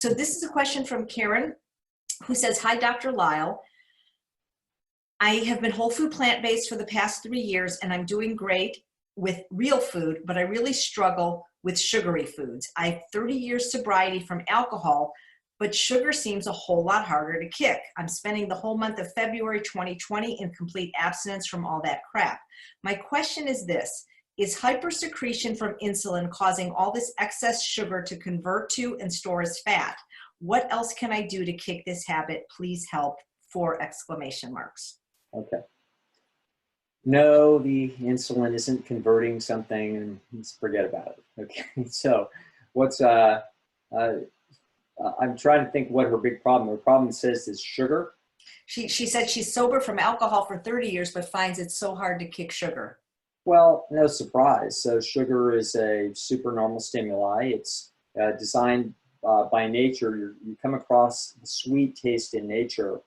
So this is a question from Karen, who says, hi, Dr. Lyle. I have been whole food plant-based for the past 3 years, and I'm doing great with real food, but I really struggle with sugary foods. I have 30 years sobriety from alcohol, but sugar seems a whole lot harder to kick. I'm spending the whole month of February 2020 in complete abstinence from all that crap. My question is this: is hypersecretion from insulin causing all this excess sugar to convert to and store as fat? What else can I do to kick this habit? Please help, 4 exclamation marks. Okay. No, the insulin isn't converting something, and let's forget about it. Okay. So what's, I'm trying to think what her big problem. Her problem says is sugar. She said she's sober from alcohol for 30 years, but finds it so hard to kick sugar. Well, no surprise. So sugar is a supernormal stimuli. It's designed by nature. You come across the sweet taste in nature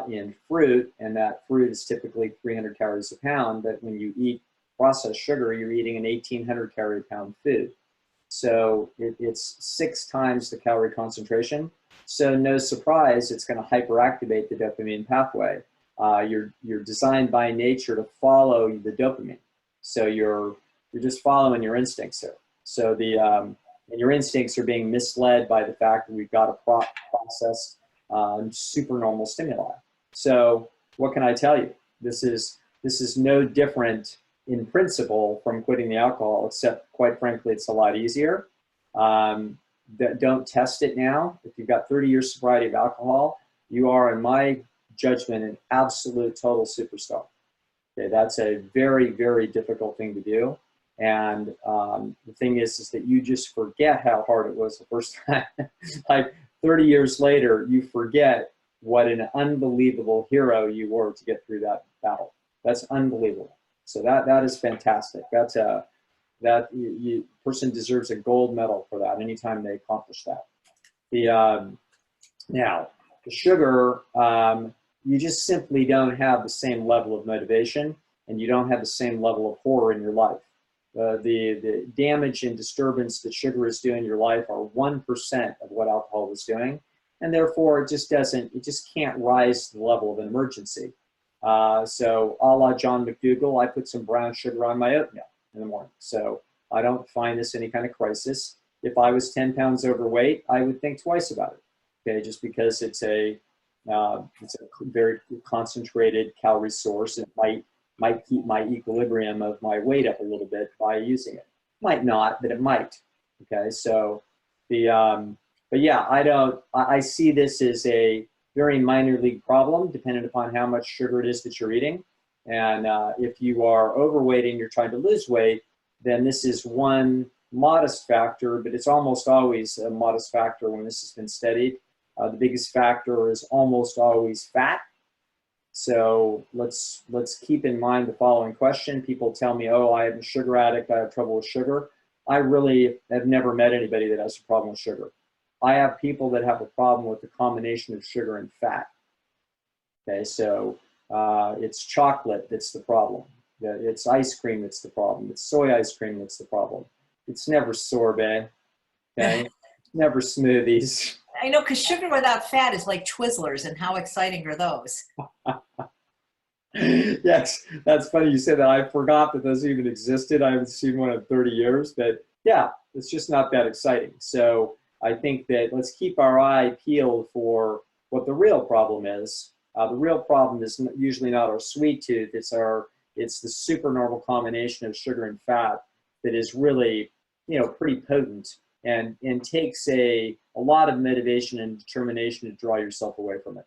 in fruit, and that fruit is typically 300 calories a pound. But when you eat processed sugar, you're eating an 1,800 calorie pound food. So it's 6 times the calorie concentration. So no surprise, it's going to hyperactivate the dopamine pathway. You're designed by nature to follow the dopamine. So you're just following your instincts here. So and your instincts are being misled by the fact that we've got a processed supernormal stimuli. So what can I tell you? This is no different in principle from quitting the alcohol, except quite frankly, it's a lot easier. Don't test it now. If you've got 30 years sobriety of alcohol, you are, in my judgment, an absolute total superstar. Okay, that's a very, very difficult thing to do. And the thing is that you just forget how hard it was the first time. Like 30 years later, you forget what an unbelievable hero you were to get through that battle. That's unbelievable. So that is fantastic. That's person deserves a gold medal for that anytime they accomplish that. Now the sugar, you just simply don't have the same level of motivation, and you don't have the same level of horror in your life. The damage and disturbance that sugar is doing in your life are 1% of what alcohol is doing, and therefore it just can't rise to the level of an emergency. So a la John McDougall, I put some brown sugar on my oatmeal in the morning. So I don't find this any kind of crisis. If I was 10 pounds overweight, I would think twice about it, okay, just because it's a very concentrated calorie source. It might keep my equilibrium of my weight up a little bit by using it. Might not, but it might, okay? So but yeah, I see this as a very minor league problem, depending upon how much sugar it is that you're eating. And if you are overweight and you're trying to lose weight, then this is one modest factor, but it's almost always a modest factor when this has been studied. The biggest factor is almost always fat. So let's keep in mind the following question. People tell me, oh, I am a sugar addict, I have trouble with sugar. I really have never met anybody that has a problem with sugar. I have people that have a problem with the combination of sugar and fat. Okay, so it's chocolate that's the problem. It's ice cream that's the problem. It's soy ice cream that's the problem. It's never sorbet, okay? Never smoothies. I know, because sugar without fat is like Twizzlers, and how exciting are those? Yes, that's funny you said that. I forgot that those even existed. I haven't seen one in 30 years, but yeah, it's just not that exciting. So I think that let's keep our eye peeled for what the real problem is. The real problem is usually not our sweet tooth. It's the supernormal combination of sugar and fat that is really, pretty potent and takes a lot of motivation and determination to draw yourself away from it.